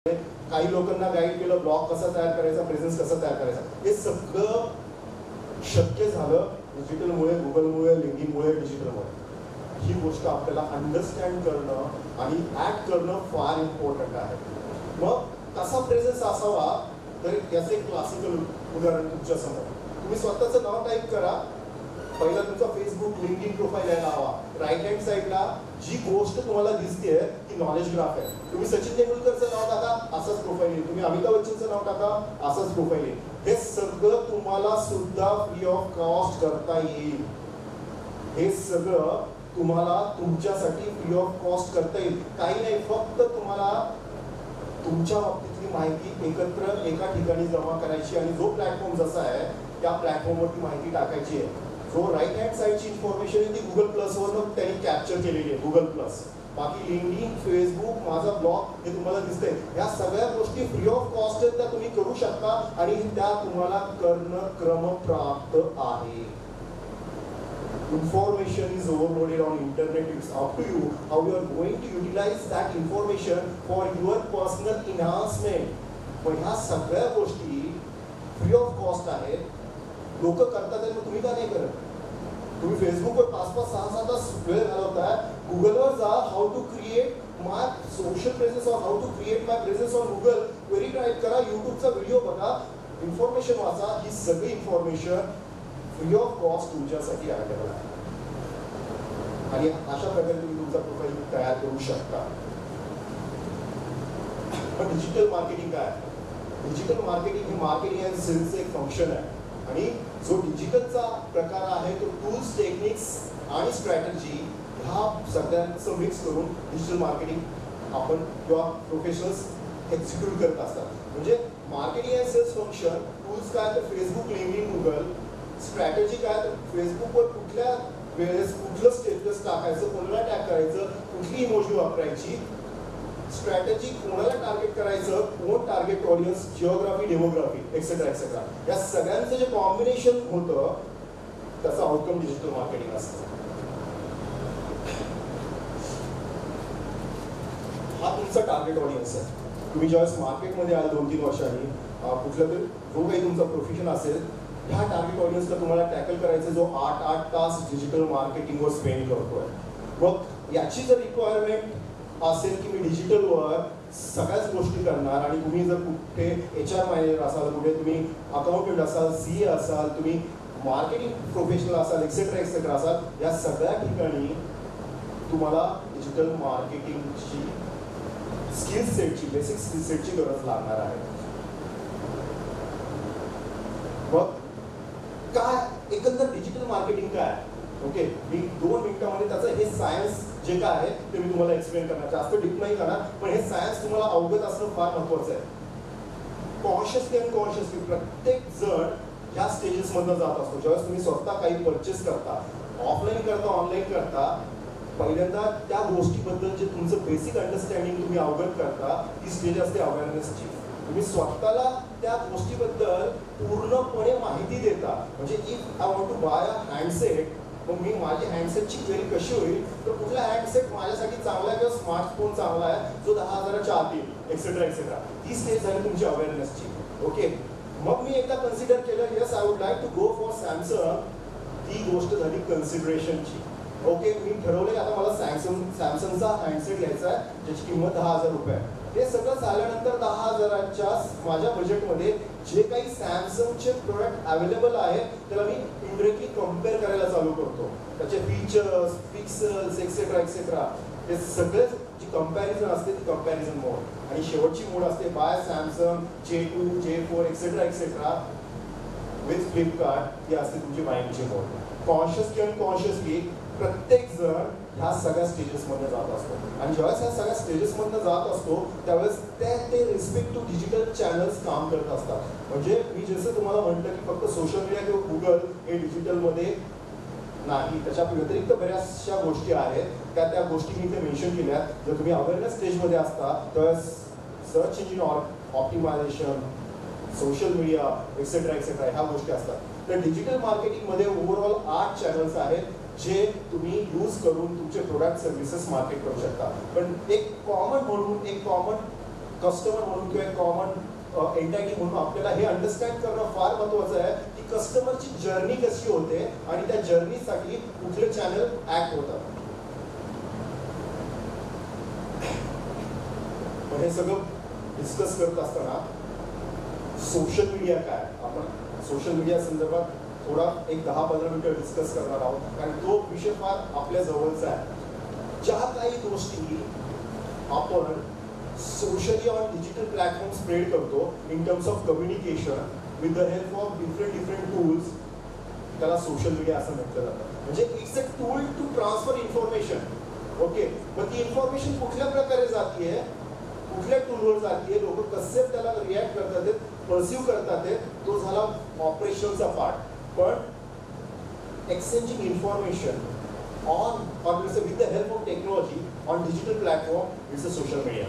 काही लोकांना गाईड केलं, ब्लॉग कसा तयार करायचा, प्रेझेन्स कसा तयार करायचा. हे सगळं शक्य झालं डिजिटलमुळे, गुगलमुळे, लिंकिंगमुळे, डिजिटलमुळे. ही गोष्ट आपल्याला अंडरस्टँड करणं आणि ऍक्ट करणं फार इम्पॉर्टंट आहे. मग कसा प्रेझेन्स असावा, तर याचं एक क्लासिकल उदाहरण तुमच्या समोर. तुम्ही स्वतःचं नाव टाईप करा. पहिला तुमचा फेसबुक, लिंक्डइन प्रोफाईल यायला हवा. राईट हँड साईडला जी गोष्ट तुम्हाला दिसते ती नॉलेज ग्राफ आहे. तुम्ही सचिन तेंडुलकरचं नाव टाका, असंच प्रोफाईल येईल. तुम्ही अमिताभ बच्चनचं नाव टाका, असंच प्रोफाईल येईल. हे सगळं तुम्हाला सुद्धा फ्री ऑफ कॉस्ट करता येईल. हे सगळं तुम्हाला तुमच्यासाठी फ्री ऑफ कॉस्ट करता येईल. काही नाही, फक्त तुम्हाला तुमच्या बाबतीतली माहिती एकत्र एका ठिकाणी जमा करायची आणि जो प्लॅटफॉर्म जसा आहे त्या प्लॅटफॉर्मवरती माहिती टाकायची आहे. जो राईट हँड साईडची इन्फॉर्मेशन आहे ती गुगल प्लसवरनं त्यांनी कॅप्चर केलेली आहे, गुगल प्लस. बाकी लिंक्डइन, फेसबुक, माझा ब्लॉग हे तुम्हाला दिसतंय. ह्या सगळ्या गोष्टी फ्री ऑफ कॉस्ट आहेत, त्या तुम्ही करू शकता आणि त्या तुम्हाला करणं क्रमप्राप्त आहे. Information is overloaded on internet. It's up to you how you are going to utilize that information for your personal enhancement. पण ह्या सगळ्या गोष्टी फ्री ऑफ कॉस्ट आहेत. लोक करतात आहे, मग तुम्ही का नाही करत? तुम्ही फेसबुकवर 5-5, 6-6 तास वेळ घालवताय. गुगलवर जा, how to create my social presence or how to create my presence on Google, query type करा, युट्यूबचा व्हिडिओ बघा, इन्फॉर्मेशन वाचा. ही सगळी इन्फॉर्मेशन फ्री ऑफ कॉस्ट तुमच्यासाठी अवेलेबल आहे आणि अशा प्रकारे तुम्ही तुमचा प्रोफाईल तयार करू शकता. पण डिजिटल मार्केटिंग काय? डिजिटल मार्केटिंग हे मार्केटिंग अँड सेल्सचं एक फंक्शन आहे आणि जो डिजिटलचा प्रकार आहे तो टूल्स, टेक्निक्स आणि स्ट्रॅटेजी ह्या सगळ्यांचं मिक्स करून डिजिटल मार्केटिंग आपण किंवा प्रोफेशनल्स एक्झिक्यूट करत असतात. म्हणजे marketing and sales function, tools काय तर फेसबुक, लिंक्डइन, गुगल. स्ट्रॅटेजी काय तर फेसबुकवर कुठल्या वेळेस कुठलं स्टेटस टाकायचं, कोणाला टॅग करायचं, कुठली इमोजी वापरायची, स्ट्रॅटेजी कोणाला टार्गेट करायचं, कोण target audience, geography, demography, etcetera etcetera. या सगळ्यांचं जे कॉम्बिनेशन होतं त्याचं आउटकम डिजिटल मार्केटिंग असतं. हा तुमचा टार्गेट ऑडियन्स आहे. तुम्ही ज्यावेळेस मार्केटमध्ये आल 2-3 वर्षांनी, कुठलं तरी जो काही तुमचा प्रोफेशन असेल, ह्या टार्गेट ऑडियन्सला तुम्हाला टॅकल करायचं जो 8 तास डिजिटल मार्केटिंगवर स्पेंड करतोय. मग याची जर रिक्वायरमेंट असेल की मी डिजिटलवर सगळ्याच गोष्टी करणार आणि तुम्ही जर कुठे HR मॅनेजर असाल, कुठे तुम्ही अकाउंटंट असाल, CA असाल, तुम्ही मार्केटिंग प्रोफेशनल असाल, एक्सेट्रा एक्सेट्रा असाल, या सगळ्या ठिकाणी तुम्हाला डिजिटल मार्केटिंगची स्किल सेटची, बेसिक स्किल सेटची गरज लागणार आहे. मग काय एकंदर डिजिटल मार्केटिंग काय? ओके, मी 2 मिनिटांमध्ये त्याचं हे सायन्स जे काय आहे ते मी तुम्हाला एक्सप्लेन करणार. जास्त डीप नाही करणार, पण हे सायन्स तुम्हाला अवगत असणं फार महत्वाचं आहे. कॉन्शियसली आणि अनकॉन्शियसली प्रत्येक जण ह्या स्टेजेसमधनं जात असतो. ज्यावेळेस तुम्ही स्वतः काही परचेस करता, ऑफलाईन करता, ऑनलाईन करता, पहिल्यांदा त्या गोष्टीबद्दल जे तुमचं बेसिक अंडरस्टँडिंग तुम्ही अवगत करता, ती स्टेज असते अवेअरनेसची. तुम्ही स्वतःला त्या गोष्टीबद्दल पूर्णपणे माहिती देता. म्हणजे if I want to buy a handset, मग मी माझी हँडसेटची क्वेरी कशी होईल, तर कुठला हँडसेट माझ्यासाठी चांगला आहे किंवा स्मार्टफोन चांगला आहे जो 10,000च्या आत येईल, एक्सेट्रा एक्सेट्रा. ती स्टेज झाली तुमची अवेअरनेसची. ओके, मग मी एकदा कन्सिडर केलं, yes I would like to go for Samsung, ती गोष्ट झाली कन्सिडरेशनची. ओके, मी ठरवले आता मला सॅमसंगचा हँडसेट घ्यायचा आहे ज्याची किंमत 10,000 रुपये आहे. हे सगळं झाल्यानंतर 10,000च्या माझ्या बजेटमध्ये जे काही सॅमसंगचे प्रोडक्ट अवेलेबल आहे त्याला मी इनडायरेक्टली कम्पेअर करायला चालू करतो. त्याचे फीचर्स, पिक्सल्स, एक्सेट्रा एक्सेट्रा, हे सगळे जी कंपॅरिझन असते ती कंपॅरिझन मोड. आणि शेवटची मोड असते by Samsung J2, J4 etcetera etcetera with Flipkart. ही असते तुमची बाईंगची मोड. कॉन्शियसली आणि अनकॉन्शियसली प्रत्येक जण ह्या सगळ्या स्टेजेसमधनं जात असतो. आणि ज्यावेळेस ह्या सगळ्या स्टेजेसमधनं जात असतो त्यावेळेस ते रिस्पेक्ट टू डिजिटल चॅनल्स काम करत असतात. म्हणजे मी जसं तुम्हाला म्हटलं की फक्त सोशल मीडिया किंवा गुगल हे डिजिटलमध्ये नाही, त्याच्या व्यतिरिक्त बऱ्याचशा गोष्टी आहेत त्या गोष्टी मी इथे मेन्शन केल्या. जर तुम्ही अवेअरनेस स्टेजमध्ये असता त्यावेळेस search engine optimisation, social media, etcetera etcetera ह्या गोष्टी असतात. तर डिजिटल मार्केटिंगमध्ये ओव्हरऑल 8 चॅनल्स आहेत जे तुम्ही यूज करून तुमचे प्रोडक्ट सर्व्हिसेस मार्केट करू शकता. पण एक कॉमन म्हणून एक कॉमन कस्टमर म्हणून किंवा कॉमन एंटायटी म्हणून आपल्याला हे अंडरस्टँड करणं फार महत्त्वाचं आहे की कस्टमरची जर्नी कशी होते आणि त्या जर्नीसाठी कुठले चॅनल ऍक्ट होतात. हे सगळं डिस्कस करत असताना सोशल मीडिया काय, आपण सोशल मीडिया संदर्भात थोडा एक 10-15 मिनिटं डिस्कस करणार आहोत, कारण तो विषय फार आपल्या जवळचा आहे. ज्या काही गोष्टी आपण socially on digital platform spread करतो in terms of communication with the help of different tools, त्याला सोशल मीडिया असं म्हटलं जातं. म्हणजे it's a tool to transfer information. Okay, पण ती इन्फॉर्मेशन कुठल्या प्रकारे जातीये, कुठल्या टूलवर जातीये, लोक कसे त्याला रिॲक्ट करतात, परसिव्ह करतात, तो झाला ऑपरेशनचा पार्ट. पण exchanging information on or with the help of technology on digital platform, it's a social media.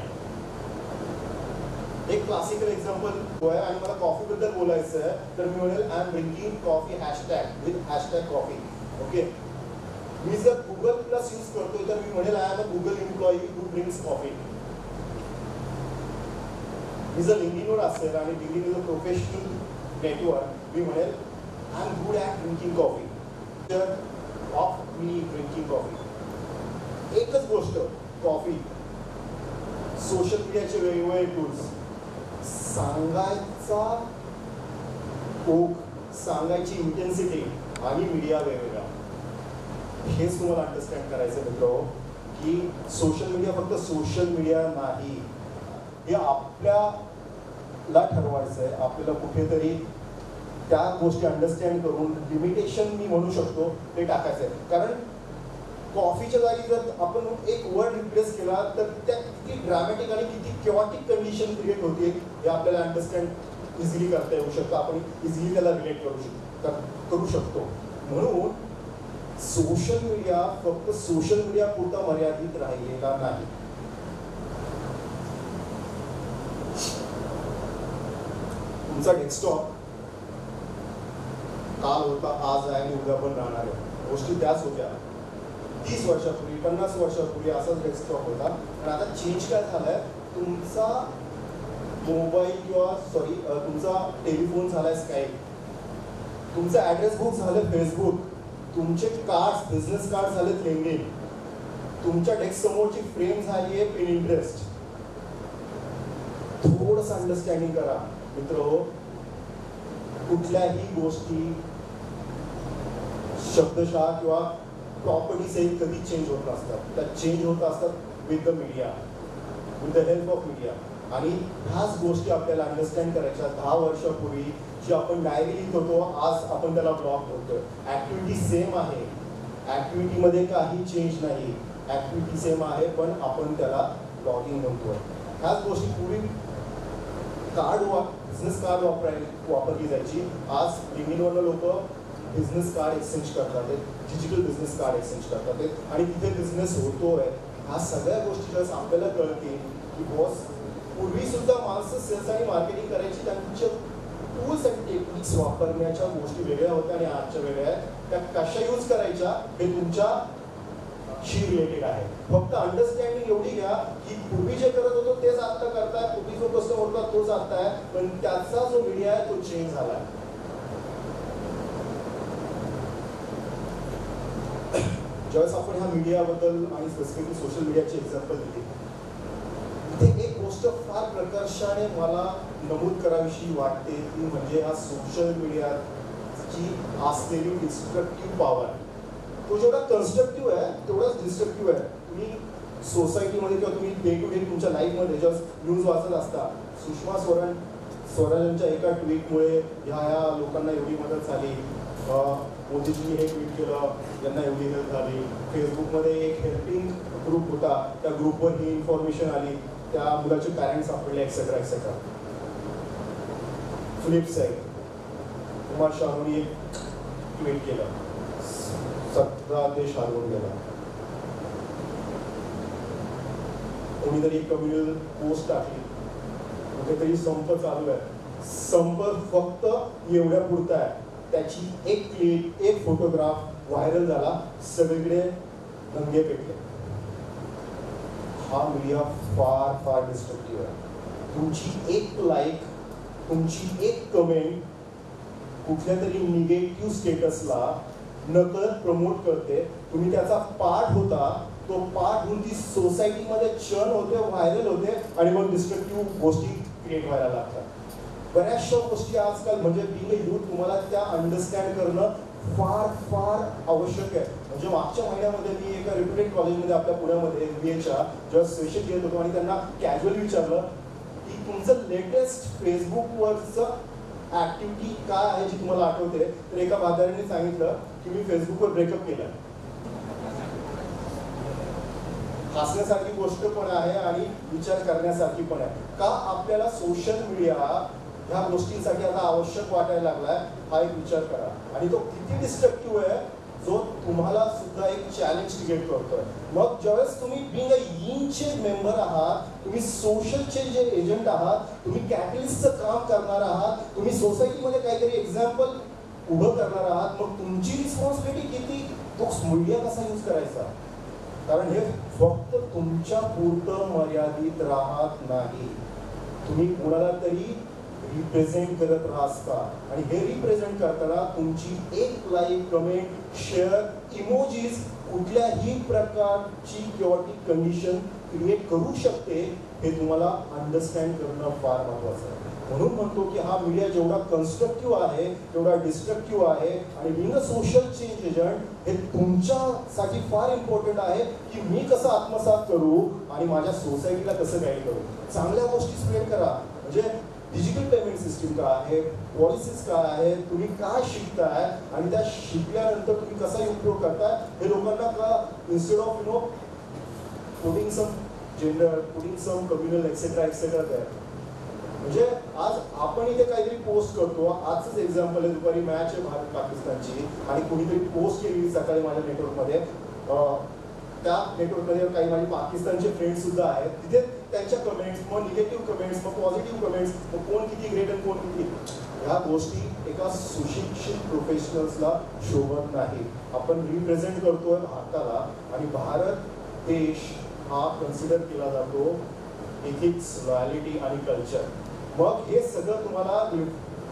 एक क्लासिकल एक्झाम्पल आहे आणि मला कॉफी बद्दल बोलायचं आहे, तर मी म्हणेल I am drinking coffee hashtag with hashtag coffee. Okay, मी जर गुगल प्लस यूज करतोय तर मी म्हणेल I am a Google employee who drinks coffee. मी जर लिंक्डइनवर असेल आणि LinkedIn is a professional network, मी म्हणेल I am good at drinking coffee. तर ऑफ मी ड्रिंकिंग कॉफी. एकच गोष्ट, कॉफी. सोशल मीडियाचे वेगवेगळे टूल्स, सांगायचा ओघ, सांगायची इंटेन्सिटी आणि मीडिया वेगवेगळा. हेच तुम्हाला अंडरस्टँड करायचं मित्र की सोशल मीडिया फक्त सोशल मीडिया नाही, हे आपल्याला ठरवायचं आहे. आपल्याला कुठेतरी त्या गोष्टी अंडरस्टँड करून लिमिटेशन मी म्हणू शकतो ते टाकायचं आहे. कारण कॉफीच्या जागी जर आपण एक वर्ड रिप्लेस केला तर त्या किती ड्रामॅटिक आणि किती क्युआटिक कंडिशन क्रिएट होते हे आपल्याला अंडरस्टँड इझिली करता येऊ शकतं. आपण इझिली त्याला रिलेट करू शकतो. म्हणून सोशल मीडिया फक्त सोशल मीडिया पुरता मर्यादित राहिलेला नाही. तुमचा डेस्कटॉप काल होता, आज आहे आणि उद्या पण राहणार आहे. गोष्टी त्याच होत्या. 30 वर्षापूर्वी, 50 वर्षापूर्वी असाच डेस्कटॉप होता. पण आता चेंज काय झालाय, तुमचा मोबाईल किंवा तुमचा टेलिफोन झालाय स्काईप, तुमचं ॲड्रेस बुक झालं फेसबुक, तुमचे कार्ड्स, बिझनेस कार्ड झालेत लिंक्डइन, तुमच्या डेस्क समोरची फ्रेम झाली आहे पिनिंटरेस्ट. थोडंसं अंडरस्टँडिंग करा मित्र, कुठल्याही गोष्टी शब्दशः किंवा प्रॉपर्टी सहित कधी चेंज होत नसतात. त्या चेंज होत असतात with the media, with the help of media. आणि ह्याच गोष्टी आपल्याला अंडरस्टँड करायच्या. 10 वर्षापूर्वी जी आपण डायरी लिहित होतो, आज आपण त्याला ब्लॉग करतोय. ॲक्टिव्हिटी सेम आहे, ॲक्टिव्हिटीमध्ये काही चेंज नाही, ॲक्टिव्हिटी सेम आहे, पण आपण त्याला ब्लॉगिंग म्हणतोय. ह्याच गोष्टी पूर्वी बिझनेस कार्ड वापरली जायची. आज लिंक्डइनवरनं लोक बिझनेस कार्ड एक्सचेंज करतात, डिजिटल बिझनेस कार्ड एक्सचेंज करतात आणि तिथे बिझनेस होतोय. ह्या सगळ्या गोष्टी जर आपल्याला कळतील की बॉस, पूर्वी सुद्धा माणसं सेल्स आणि मार्केटिंग करायची, त्यांच्या टूल्स अँड टेक्निक्स वापरण्याच्या गोष्टी वेगळ्या होत्या आणि आजच्या वेगळ्या आहेत. त्या कशा यूज करायच्या हे तुमच्याशी रिलेटेड आहे. फक्त अंडरस्टँडिंग एवढी घ्या की पूर्वी जे करत होतो तेच आता करताय, पूर्वी जो कस्टमर होता तोच आता आहे, पण त्याचा जो मीडिया आहे तो चेंज झाला आहे. ज्यावेळेस आपण ह्या मीडियाबद्दल आणि स्पेसिफिकली सोशल मीडियाची एक्झाम्पल दिली, इथे एक गोष्ट फार प्रकर्षाने मला नमूद करावीशी वाटते, ती म्हणजे हा सोशल मीडियाची असलेली डिस्ट्रक्टिव्ह पॉवर. तो जेवढा कन्स्ट्रक्टिव्ह आहे तेवढाच डिस्ट्रक्टिव्ह आहे. तुम्ही सोसायटीमध्ये किंवा तुम्ही डे टू डे तुमच्या लाईफमध्ये जेव्हा न्यूज वाचत असता, सुषमा स्वराजांच्या एका ट्विटमुळे ह्या लोकांना एवढी मदत झाली, मोदीजींनी हे ट्विट केलं, यांना एवढी हेल्प झाली, फेसबुकमध्ये एक हेल्पिंग ग्रुप होता, त्या ग्रुपवर ही इन्फॉर्मेशन आली, त्या मुलाचे पॅरेंट्स सापडले, etcetera etcetera. Flip side, Kumar शानूने एक ट्विट केलं, 17 देश हरवून गेला. कोणीतरी एक कम्युनिटी पोस्ट टाकली, कुठेतरी संप चालू आहे. संप फक्त एवढ्या पुरता आहे, त्याची एक क्लिप, एक फोटोग्राफ व्हायरल झाला, सगळीकडे दंगे पेटले. हा मीडिया फार फार डिस्ट्रक्टिव्ह आहे. तुमची एक लाईक, तुमची एक कमेंट कुठल्या तरी निगेटिव्ह स्टेटसला नकळत प्रमोट करते. तुम्ही त्याचा पार्ट होता, तो पार्ट होऊन ती सोसायटीमध्ये चर्न होते, व्हायरल होते आणि मग डिस्ट्रक्टिव्ह गोष्टी क्रिएट व्हायला लागतात. बऱ्याचशा गोष्टी आजकाल म्हणजे बिंग अ यूथ तुम्हाला त्या अंडरस्टँड करणं फार फार आवश्यक आहे. म्हणजे मागच्या महिन्यामध्ये मी एका रेप्युटेड कॉलेजमध्ये आपल्या पुण्यामध्ये MBAच्या जेव्हा सेशन घेत होतो आणि त्यांना कॅज्युअली विचारलं की तुमचं लेटेस्ट फेसबुकवरचं ऍक्टिव्हिटी काय आहे जी तुम्हाला आठवते. तर एका बाजाराने सांगितलं की मी फेसबुकवर ब्रेकअप केलं. हसण्यासारखी गोष्ट पण आहे आणि विचार करण्यासारखी पण आहे. का आपल्याला सोशल मीडिया ह्या गोष्टींसाठी आता आवश्यक वाटायला लागलाय हा एक विचार करा. आणि तो किती डिस्ट्रक्टिव्ह आहे जो तुम्हाला सुद्धा एक चॅलेंज क्रिएट करतोय. मग ज्यावेळेस तुम्ही बिंग अ यीनचे मेंबर आहात, तुम्ही सोशलचे जे एजंट आहात, तुम्ही कॅटलिस्टचं काम करणार आहात, तुम्ही सोसायटीमध्ये काहीतरी एक्झाम्पल उभं करणार आहात, मग तुमची रिस्पॉन्सिबिलिटी किती, तो मीडिया कसा यूज करायचा. कारण हे फक्त तुमच्या पुरतं मर्यादित राहत नाही. तुम्ही कोणाला तरी रिप्रेझेंट करत असता आणि हे रिप्रेझेंट करताना तुमची एक लाईक, कमेंट, शेअर, इमोजीज कुठल्याही प्रकारची किंवाटिक कंडिशन क्रिएट करू शकते हे तुम्हाला अंडरस्टँड करणं फार महत्त्वाचं आहे. म्हणून म्हणतो की हा मीडिया जेवढा कन्स्ट्रक्टिव्ह आहे तेवढा डिस्ट्रक्टिव्ह आहे. आणि being a social change agent हे तुमच्यासाठी फार इम्पॉर्टंट आहे की मी कसं आत्मसात करू आणि माझ्या सोसायटीला कसं गाईड करू. चांगल्या गोष्टी स्प्रेड करा. म्हणजे डिजिटल पेमेंट सिस्टीम काय आहे, पॉलिसीज काय आहे, तुम्ही काय शिकताय आणि त्या शिकल्यानंतर तुम्ही कसा उपयोग करताय हे लोकांना का. Instead of putting some gender, putting some communal etcetera etcetera द्या. म्हणजे आज आपण इथे काहीतरी पोस्ट करतो. आजच एक्झाम्पल आहे, दुपारी मॅच आहे भारत पाकिस्तानची आणि कुणीतरी पोस्ट केली सकाळी माझ्या नेटवर्कमध्ये. त्या नेटवर्कमध्ये काही माझे पाकिस्तानचे फ्रेंड्स सुद्धा आहेत. तिथे त्यांच्या कमेंट्स, मग निगेटिव्ह कमेंट्स, मग पॉझिटिव्ह कमेंट्स, मग कोण किती ग्रेट आणि कोण किती. ह्या गोष्टी एका सुशिक्षित प्रोफेशनल्सला शोभत नाही. आपण रिप्रेझेंट करतोय भारताला आणि भारत देश हा कन्सिडर केला जातो एथिक्स, लॉयलिटी आणि कल्चर. मग हे सगळं तुम्हाला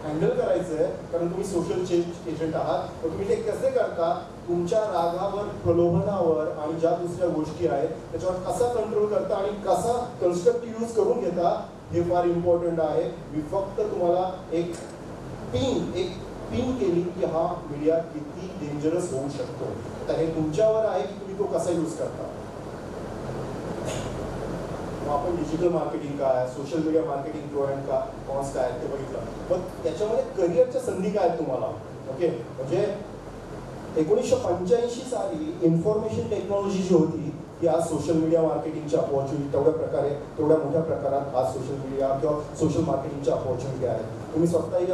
हँडल करायचं आहे कारण तुम्ही सोशल चेंज एजंट आहात. तर तुम्ही ते कसे करता, तुमच्या रागावर, प्रलोभनावर आणि ज्या दुसऱ्या गोष्टी आहेत त्याच्यावर कसा कंट्रोल करता आणि कसा कन्स्ट्रक्टिव्ह यूज करून घेता हे फार इम्पॉर्टंट आहे. मी फक्त तुम्हाला एक पिन केली की हा मीडिया किती डेंजरस होऊ शकतो. तर हे तुमच्यावर आहे की तुम्ही तो कसा यूज करता. आपण डिजिटल मार्केटिंग काय, social media marketing pro and cons काय ते बघितलं. मग त्याच्यामध्ये करिअरच्या संधी काय आहेत तुम्हाला. ओके, म्हणजे 1985 साली इन्फॉर्मेशन टेक्नॉलॉजी जी होती ती आज सोशल मीडिया मार्केटिंगची अपॉर्च्युनिटी तेवढ्या मोठ्या प्रकारात आज सोशल मीडिया किंवा सोशल मार्केटिंगच्या अपॉर्च्युनिटी आहेत. तुम्ही स्वतःही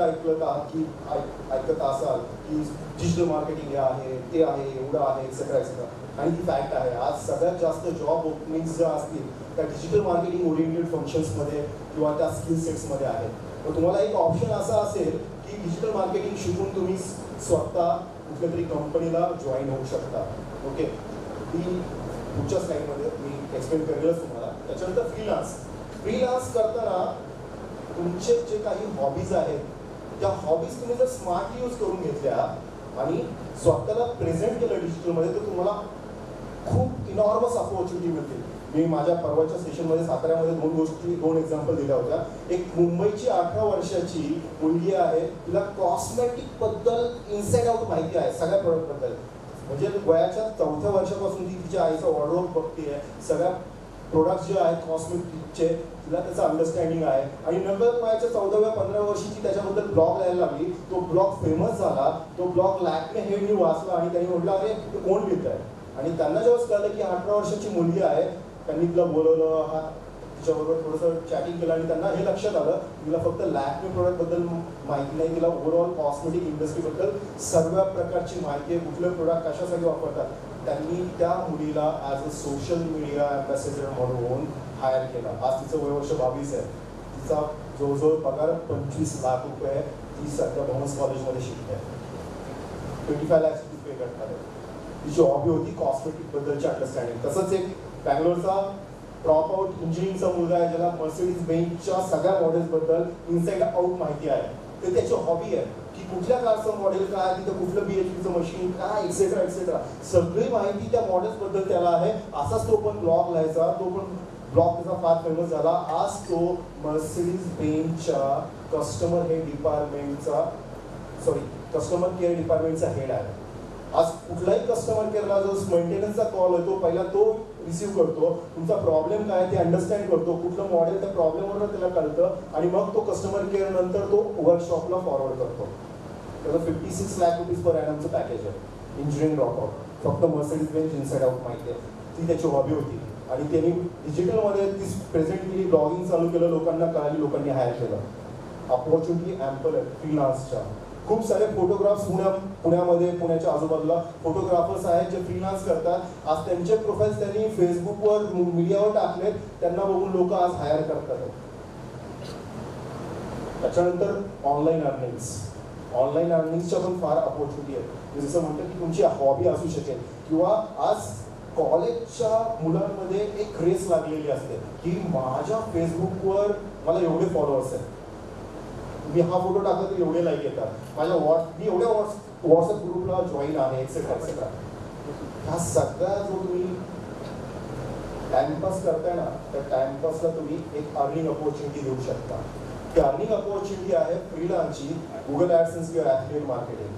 ऐकत असाल की डिजिटल मार्केटिंग हे आहे, ते आहे, एवढं आहे, एक्सेट्रा एक्सेट्रा. आणि ती फॅक्ट आहे. आज सगळ्यात जास्त जॉब ओपनिंग्स ज्या असतील त्या डिजिटल मार्केटिंग ओरिएंटेड फंक्शन्समध्ये किंवा त्या स्किल सेट्समध्ये आहेत. तर तुम्हाला एक ऑप्शन असा असेल की डिजिटल मार्केटिंग शिकून तुम्ही स्वतः कुठल्या तरी कंपनीला जॉईन होऊ शकता. ओके, ती पुढच्या स्लाईडमध्ये मी एक्सप्लेन करेलच तुम्हाला. त्याच्यानंतर फ्रीलान्स करताना तुमचे जे काही हॉबीज आहेत त्या हॉबीज तुम्ही जर स्मार्टली यूज करून घेतल्या आणि स्वतःला प्रेझेंट केलं डिजिटलमध्ये तर तुम्हाला खूप इनॉर्मस अपॉर्च्युनिटी मिळतील. मी माझ्या परवाच्या सेशनमध्ये साताऱ्यामध्ये दोन एक्झाम्पल दिल्या होत्या. एक मुंबईची 18 वर्षाची मुलगी आहे, तिला कॉस्मेटिक बद्दल इनसाइड आउट माहिती आहे, सगळ्या प्रोडक्ट बद्दल. म्हणजे वयाच्या 4थ्या वर्षापासून ती तिच्या आईचा वॉर्डरोब बघते, सगळ्या प्रोडक्ट्स जे आहेत कॉस्मेटिकचे तिला त्याचं अंडरस्टँडिंग आहे. आणि नंतर वयाच्या 14व्या-15व्या वर्षी ती त्याच्याबद्दल ब्लॉग लिहायला लागली. तो ब्लॉग फेमस झाला. तो ब्लॉग लॅक्मे हेडनी वाचला आणि त्यांनी म्हटलं अरे ते कोण लिहित आहे. आणि त्यांना जेव्हा कळलं की 18 वर्षाची मुलगी आहे त्यांनी तिला बोलवलं, तिच्याबरोबर थोडंसं चॅटिंग केलं आणि त्यांना हे लक्षात आलं तिला फक्त लॅक्मे प्रोडक्टबद्दल माहिती नाही, तिला ओव्हरऑल कॉस्मेटिक इंडस्ट्रीबद्दल सर्व प्रकारची माहिती आहे, कुठले प्रोडक्ट कशासाठी वापरतात. त्यांनी त्या मुलीला as a social media ambassador म्हणून हायर केला. आज तिचं वयवर्ष 22 आहे. तिचा जवळजवळ पगार 25 लाख रुपये. ती सध्या बॉमन्स कॉलेजमध्ये शिकते. 25 लाख पे करतात. तिची हॉबी होती कॉस्मेटिक बद्दलची अंडरस्टँडिंग. तसंच एक बँगलोरचा ड्रॉप आउट इंजिनिअरिंगचा मुलगा आहे ज्याला मर्सिडीज बेंचच्या सगळ्या मॉडेल्सबद्दल इनसाइड आउट माहिती आहे. तर त्याची हॉबी आहे की कुठल्या कारचं मॉडेल काय, तिथं कुठलं BHPचं मशीन काय, एक्सेट्रा एक्सेट्रा सगळी माहिती त्या मॉडेल्सबद्दल त्याला आहे. असाच तो पण ब्लॉग लिहायचा, तो पण ब्लॉग त्याचा फार फेमस झाला. आज तो मर्सिडीज बेंचच्या कस्टमर केअर डिपार्टमेंटचा हेड आहे. आज कुठलाही कस्टमर केअरला जो मेंटेनन्सचा कॉल होतो पहिला तो रिसिव्ह करतो, तुमचा प्रॉब्लेम काय ते अंडरस्टँड करतो, कुठलं मॉडेल त्या प्रॉब्लेमवर त्याला कळतं आणि मग तो कस्टमर केअर नंतर तो वर्कशॉपला फॉरवर्ड करतो. त्याला 56 लाख रुपीज पर ॲनमचं पॅकेज आहे इंजिनिअरिंग ड्रॉप आउट. फक्त मर्सिडीज बेंच इनसाइड आउट माहिती आहे, ती त्याची हॉबी होती आणि त्यांनी डिजिटलमध्ये ती प्रेझेंट केली, ब्लॉगिंग चालू केलं, लोकांना कळाली, लोकांनी हायर केलं. अपॉर्च्युनिटी ॲम्पल आहे फ्रीलान्सच्या. खूप सारे फोटोग्राफ्स पुण्यामध्ये पुण्याच्या आजूबाजूला फोटोग्राफर्स आहेत जे फ्रीलान्स करतात. आज त्यांचे प्रोफाईल्स त्यांनी फेसबुकवर मीडियावर टाकलेत, त्यांना बघून लोक आज हायर करतात. त्याच्यानंतर ऑनलाईन अर्निंग्सच्या पण फार अपॉर्च्युनिटी आहे. जसं म्हणतात की तुमची हॉबी असू शकेल किंवा आज कॉलेजच्या मुलांमध्ये एक रेस लागलेली असते की माझ्या फेसबुकवर मला एवढे फॉलोअर्स आहेत, मी हा फोटो टाकला तर एवढे लाईक येतात, मी एवढ्या व्हॉट्सअप ग्रुपला जॉईन आहे एक्सेट्रा एक्सेट्रा. हा सगळा जो तुम्ही टाइमपास करताय ना, त्या टाइमपासला तुम्ही एक अर्निंग अपॉर्च्युनिटी देऊ शकता. ती अर्निंग अपॉर्च्युनिटी आहे फ्रीलान्सची, गुगल ॲडसेन्स किंवा ॲफिलिएट मार्केटिंग.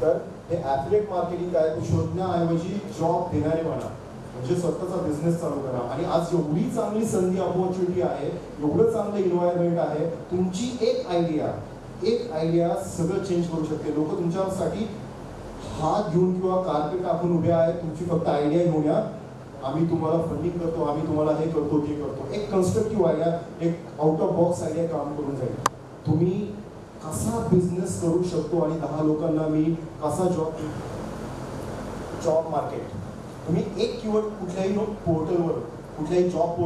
तर हे ॲफिलिएट मार्केटिंग काय, ते शोधण्याऐवजी जॉब देणारे म्हणा, म्हणजे स्वतःचा बिझनेस चालू करा. आणि आज एवढी चांगली संधी अपॉर्च्युनिटी आहे, एवढं चांगलं इन्व्हायरमेंट आहे, तुमची एक आयडिया सगळं चेंज करू शकते. लोक तुमच्यासाठी हात घेऊन किंवा कार्पेट टाकून उभे आहेत, तुमची फक्त आयडिया घेऊन या, आम्ही तुम्हाला फंडिंग करतो, आम्ही तुम्हाला हे करतो ते करतो. एक कन्स्ट्रक्टिव्ह आयडिया, एक आउट ऑफ बॉक्स आयडिया काम करून जाईल. तुम्ही कसा बिझनेस करू शकतो आणि 10 लोकांना मी कसा जॉब मार्केट, तुम्ही एक कीवर्ड कुठल्याही पोर्टलवर कुठल्याही जॉब